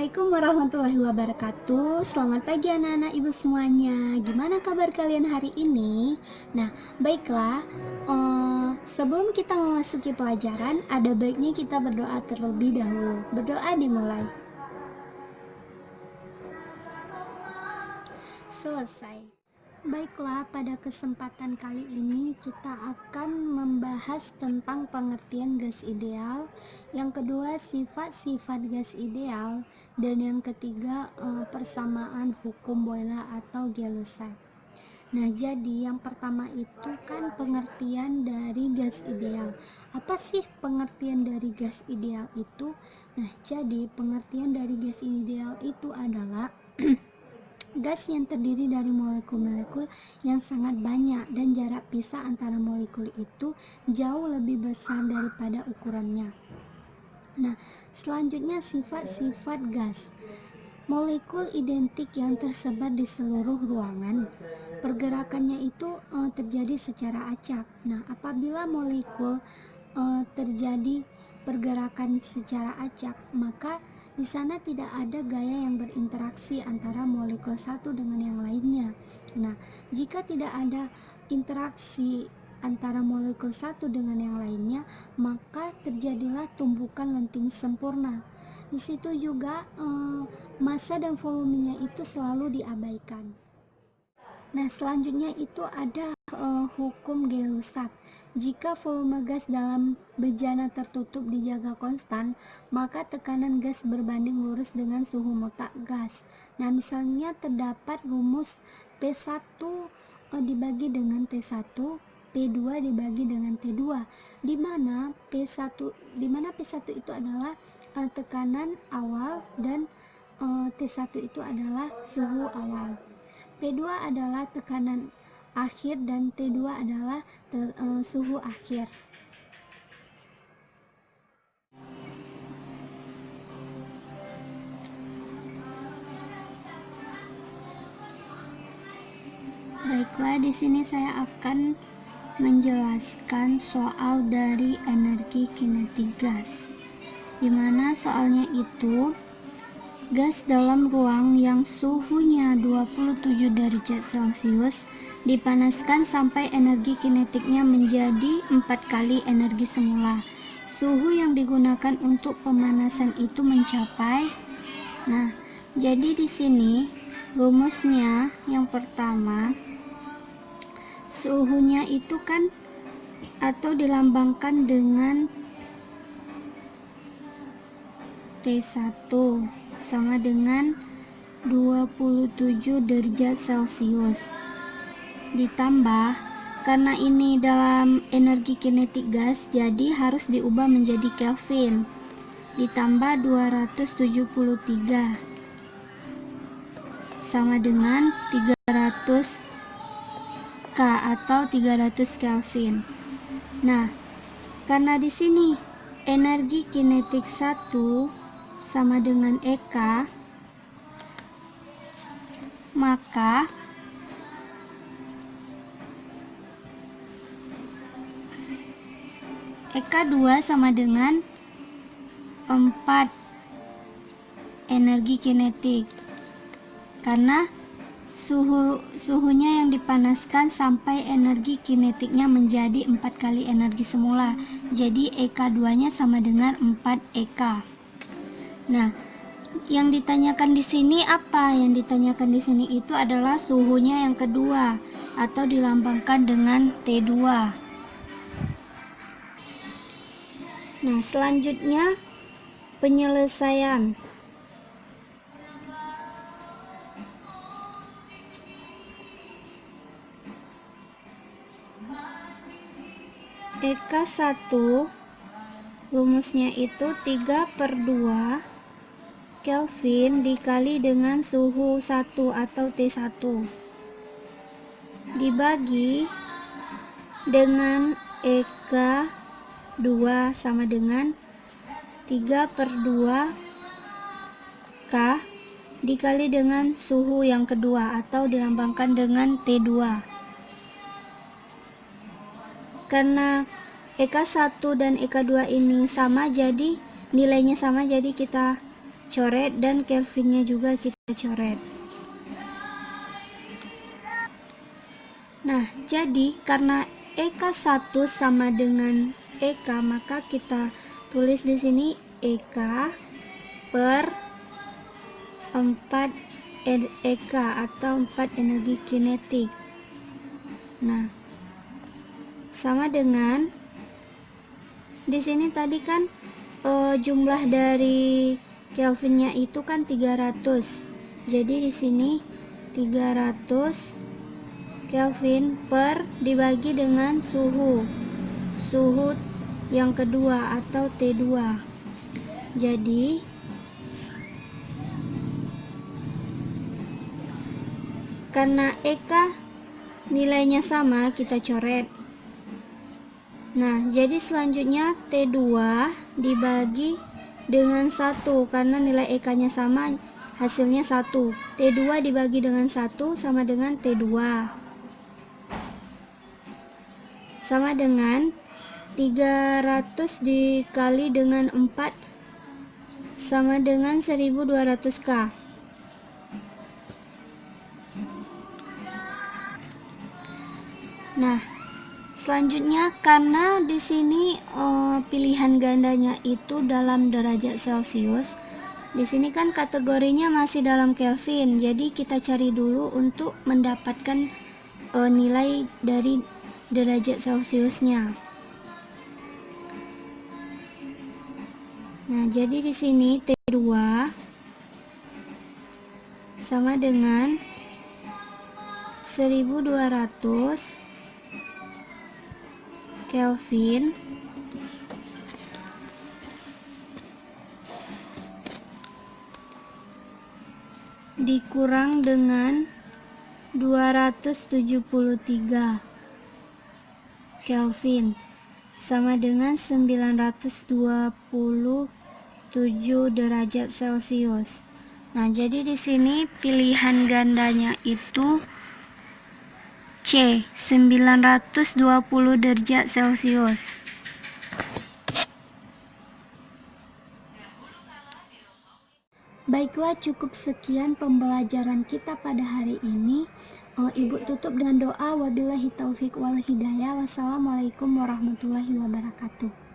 Assalamualaikum warahmatullahi wabarakatuh. Selamat pagi anak-anak ibu semuanya. Gimana kabar kalian hari ini? Nah, baiklah. Sebelum kita memasuki pelajaran, ada baiknya kita berdoa terlebih dahulu. Berdoa dimulai. Selesai. Baiklah, pada kesempatan kali ini kita akan membahas tentang pengertian gas ideal, yang kedua sifat-sifat gas ideal, dan yang ketiga persamaan hukum Boyle atau Gay-Lussac. Nah, jadi yang pertama itu kan pengertian dari gas ideal. Apa sih pengertian dari gas ideal itu? Nah, jadi pengertian dari gas ideal itu adalah gas yang terdiri dari molekul-molekul yang sangat banyak dan jarak pisah antara molekul itu jauh lebih besar daripada ukurannya. Nah, selanjutnya sifat-sifat gas. Molekul identik yang tersebar di seluruh ruangan. Pergerakannya itu terjadi secara acak. Nah, apabila molekul terjadi pergerakan secara acak, maka di sana tidak ada gaya yang berinteraksi antara molekul satu dengan yang lainnya. Nah, jika tidak ada interaksi antara molekul satu dengan yang lainnya, maka terjadilah tumbukan lenting sempurna. Di situ juga massa dan volumenya itu selalu diabaikan. Nah, selanjutnya itu ada hukum Gay-Lussac. Jika volume gas dalam bejana tertutup dijaga konstan, maka tekanan gas berbanding lurus dengan suhu mutlak gas. Nah, misalnya terdapat rumus P1 dibagi dengan T1, P2 dibagi dengan T2, di mana P1 itu adalah tekanan awal dan T1 itu adalah suhu awal. P2 adalah tekanan akhir dan T2 adalah suhu akhir. Baiklah, di sini saya akan menjelaskan soal dari energi kinetik gas. Di mana soalnya itu gas dalam ruang yang suhunya 27 derajat Celcius dipanaskan sampai energi kinetiknya menjadi 4 kali energi semula. Suhu yang digunakan untuk pemanasan itu mencapai. Nah, jadi di sini rumusnya yang pertama, suhunya itu kan atau dilambangkan dengan T1 sama dengan 27 derajat Celcius. Ditambah, karena ini dalam energi kinetik gas, jadi harus diubah menjadi Kelvin. Ditambah 273 sama dengan 300 K atau 300 Kelvin. Nah, karena di sini energi kinetik 1 sama dengan EK, maka EK2 sama dengan 4 energi kinetik, karena suhunya yang dipanaskan sampai energi kinetiknya menjadi 4 kali energi semula. Jadi EK2 nya sama dengan 4 EK. Nah, yang ditanyakan di sini apa? Yang ditanyakan di sini itu adalah suhunya yang kedua atau dilambangkan dengan T2. Nah, selanjutnya penyelesaian. EK1 rumusnya itu 3/2 Kelvin dikali dengan suhu 1 atau T1 dibagi dengan EK2 sama dengan 3/2 K dikali dengan suhu yang kedua atau dilambangkan dengan T2. Karena EK1 dan EK2 ini sama, jadi nilainya sama, jadi kita coret dan Kelvinnya juga kita coret. Nah, jadi karena EK 1 sama dengan EK, maka kita tulis di sini EK per 4 EK atau 4 energi kinetik. Nah, sama dengan di sini tadi kan jumlah dari Kelvinnya itu kan 300. Jadi di sini 300 Kelvin per dibagi dengan suhu yang kedua atau T2. Jadi karena EK nilainya sama, kita coret. Nah, jadi selanjutnya T2 dibagi dengan 1 karena nilai EK-nya sama, hasilnya 1. T2 dibagi dengan 1 sama dengan T2. Sama dengan 300 dikali dengan 4 sama dengan 1200K. Nah, selanjutnya karena di sini pilihan gandanya itu dalam derajat Celcius, di sini kan kategorinya masih dalam Kelvin. Jadi kita cari dulu untuk mendapatkan nilai dari derajat Celciusnya. Nah, jadi di sini T2 sama dengan 1200 Kelvin dikurang dengan 273 Kelvin sama dengan 927 derajat Celcius. Nah, jadi di sini pilihan gandanya itu C, 920 derajat Celcius. Baiklah, cukup sekian pembelajaran kita pada hari ini. Ibu tutup dengan doa. Wabillahi taufik wal hidayah. Wassalamualaikum warahmatullahi wabarakatuh.